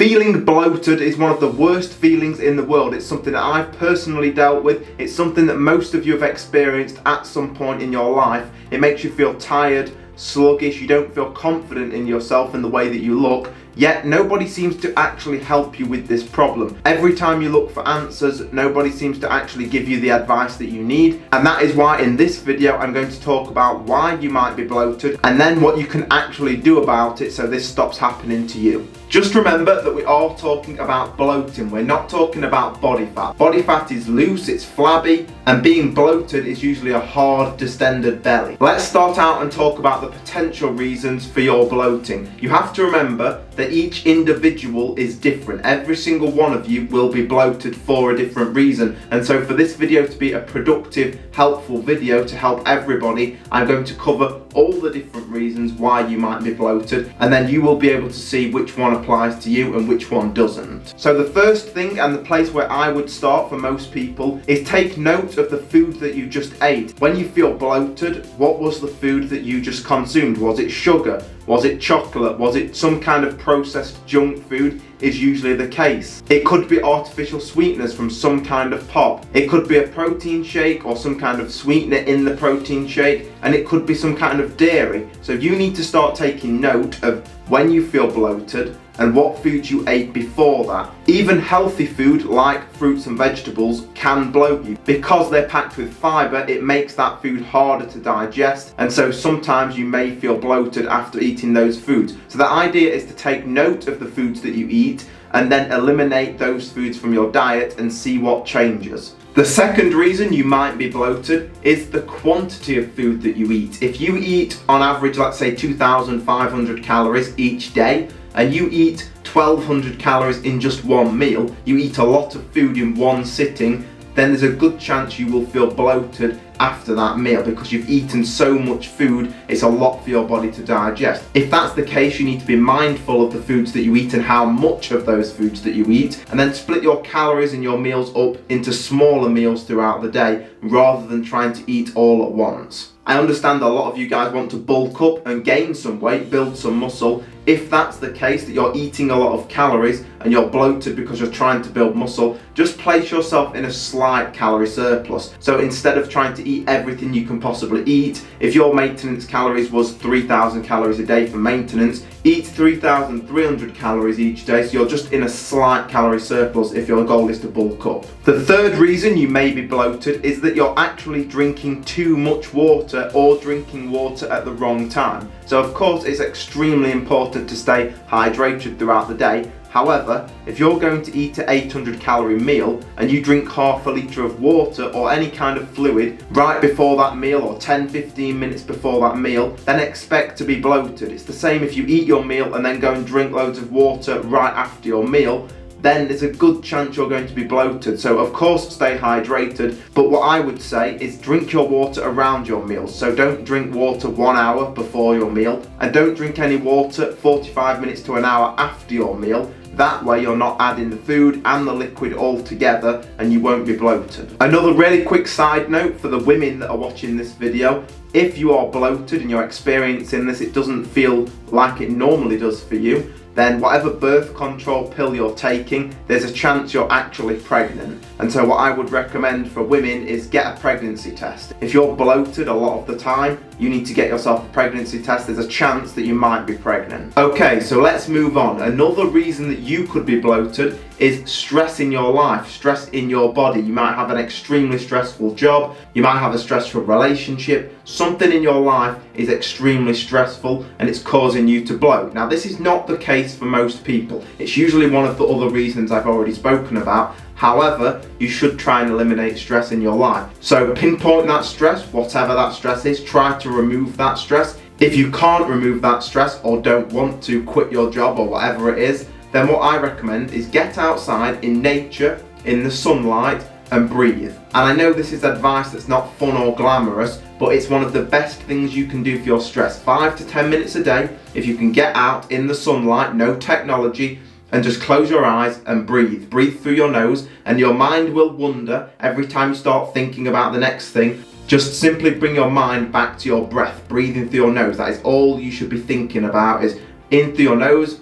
Feeling bloated is one of the worst feelings in the world. It's something that I've personally dealt with. It's something that most of you have experienced at some point in your life. It makes you feel tired, sluggish, you don't feel confident in yourself and the way that you look. Yet nobody seems to actually help you with this problem. Every time you look for answers, nobody seems to actually give you the advice that you need. And that is why in this video I'm going to talk about why you might be bloated and then what you can actually do about it so this stops happening to you. Just remember that we are talking about bloating. We're not talking about body fat. Body fat is loose, it's flabby, and being bloated is usually a hard, distended belly. Let's start out and talk about the potential reasons for your bloating. You have to remember that each individual is different. Every single one of you will be bloated for a different reason. And so for this video to be a productive, helpful video to help everybody, I'm going to cover all the different reasons why you might be bloated, and then you will be able to see which one applies to you and which one doesn't. So the first thing, and the place where I would start for most people, is take note of the food that you just ate. When you feel bloated, what was the food that you just consumed? Was it sugar? Was it chocolate? Was it some kind of processed junk food? Is usually the case. It could be artificial sweeteners from some kind of pop. It could be a protein shake or some kind of sweetener in the protein shake, and it could be some kind of dairy. So you need to start taking note of when you feel bloated and what foods you ate before that. Even healthy food like fruits and vegetables can bloat you. Because they're packed with fibre, it makes that food harder to digest, and so sometimes you may feel bloated after eating those foods. So the idea is to take note of the foods that you eat and then eliminate those foods from your diet and see what changes. The second reason you might be bloated is the quantity of food that you eat. If you eat on average, let's say 2,500 calories each day, and you eat 1,200 calories in just one meal, you eat a lot of food in one sitting, then there's a good chance you will feel bloated after that meal because you've eaten so much food, it's a lot for your body to digest. If that's the case, you need to be mindful of the foods that you eat and how much of those foods that you eat, and then split your calories in your meals up into smaller meals throughout the day rather than trying to eat all at once. I understand a lot of you guys want to bulk up and gain some weight, build some muscle. If that's the case, that you're eating a lot of calories and you're bloated because you're trying to build muscle, just place yourself in a slight calorie surplus. So instead of trying to eat everything you can possibly eat, if your maintenance calories was 3,000 calories a day for maintenance, eat 3,300 calories each day, so you're just in a slight calorie surplus if your goal is to bulk up. The third reason you may be bloated is that you're actually drinking too much water or drinking water at the wrong time. So of course it's extremely important to stay hydrated throughout the day. However, if you're going to eat an 800 calorie meal and you drink half a litre of water or any kind of fluid right before that meal or 10-15 minutes before that meal, then expect to be bloated. It's the same if you eat your meal and then go and drink loads of water right after your meal, then there's a good chance you're going to be bloated. So of course stay hydrated, but what I would say is drink your water around your meals. So don't drink water 1 hour before your meal, and don't drink any water 45 minutes to an hour after your meal. That way you're not adding the food and the liquid all together and you won't be bloated. Another really quick side note for the women that are watching this video: if you are bloated and you're experiencing this, it doesn't feel like it normally does for you, then whatever birth control pill you're taking, there's a chance you're actually pregnant. And so what I would recommend for women is get a pregnancy test. If you're bloated a lot of the time, you need to get yourself a pregnancy test. There's a chance that you might be pregnant. Okay, so let's move on. Another reason that you could be bloated is stress in your life, stress in your body. You might have an extremely stressful job, you might have a stressful relationship, something in your life is extremely stressful and it's causing you to bloat. Now this is not the case for most people. It's usually one of the other reasons I've already spoken about. However, you should try and eliminate stress in your life. So pinpoint that stress, whatever that stress is, try to remove that stress. If you can't remove that stress or don't want to quit your job or whatever it is, then what I recommend is get outside in nature, in the sunlight, and breathe. And I know this is advice that's not fun or glamorous, but it's one of the best things you can do for your stress. 5 to 10 minutes a day, if you can get out in the sunlight, no technology, and just close your eyes and breathe. Breathe through your nose, and your mind will wander every time you start thinking about the next thing. Just simply bring your mind back to your breath, breathing through your nose. That is all you should be thinking about, is in through your nose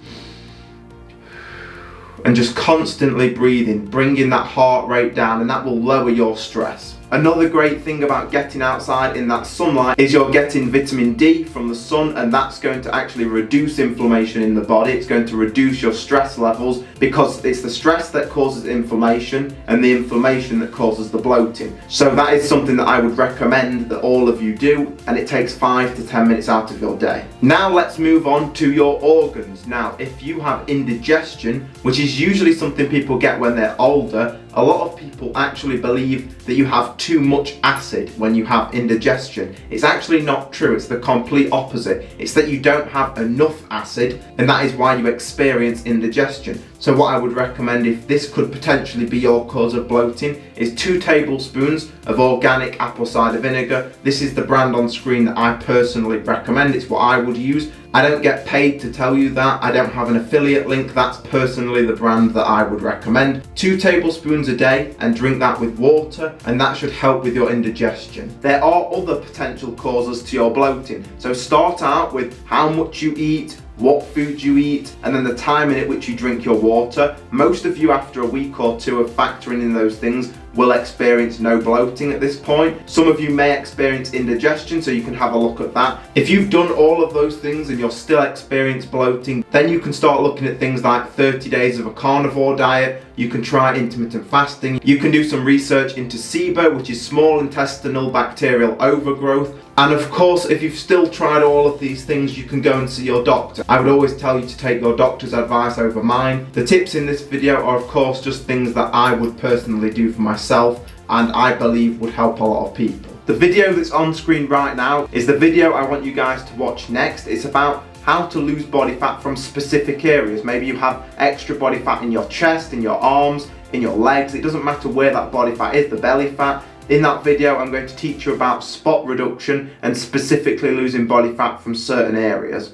and just constantly breathing, bringing that heart rate down, and that will lower your stress. Another great thing about getting outside in that sunlight is you're getting vitamin D from the sun, and that's going to actually reduce inflammation in the body. It's going to reduce your stress levels, because it's the stress that causes inflammation and the inflammation that causes the bloating. So that is something that I would recommend that all of you do, and it takes 5 to 10 minutes out of your day. Now let's move on to your organs. Now, if you have indigestion, which is usually something people get when they're older, a lot of people actually believe that you have too much acid when you have indigestion. It's actually not true. It's the complete opposite. It's that you don't have enough acid, and that is why you experience indigestion. So what I would recommend, if this could potentially be your cause of bloating, is 2 tablespoons of organic apple cider vinegar. This is the brand on screen that I personally recommend. It's what I would use. I don't get paid to tell you that. I don't have an affiliate link. That's personally the brand that I would recommend. 2 tablespoons a day, and drink that with water, and that should help with your indigestion. There are other potential causes to your bloating. So start out with how much you eat, what food you eat, and then the time in which you drink your water. Most of you, after a week or 2 of factoring in those things, will experience no bloating at this point. Some of you may experience indigestion, so you can have a look at that. If you've done all of those things and you're still experiencing bloating, then you can start looking at things like 30 days of a carnivore diet. You can try intermittent fasting. You can do some research into SIBO, which is small intestinal bacterial overgrowth. And of course, if you've still tried all of these things, you can go and see your doctor. I would always tell you to take your doctor's advice over mine. The tips in this video are of course just things that I would personally do for myself, and I believe would help a lot of people. The video that's on screen right now is the video I want you guys to watch next. It's about how to lose body fat from specific areas. Maybe you have extra body fat in your chest, in your arms, in your legs. It doesn't matter where that body fat is, the belly fat. In that video, I'm going to teach you about spot reduction and specifically losing body fat from certain areas.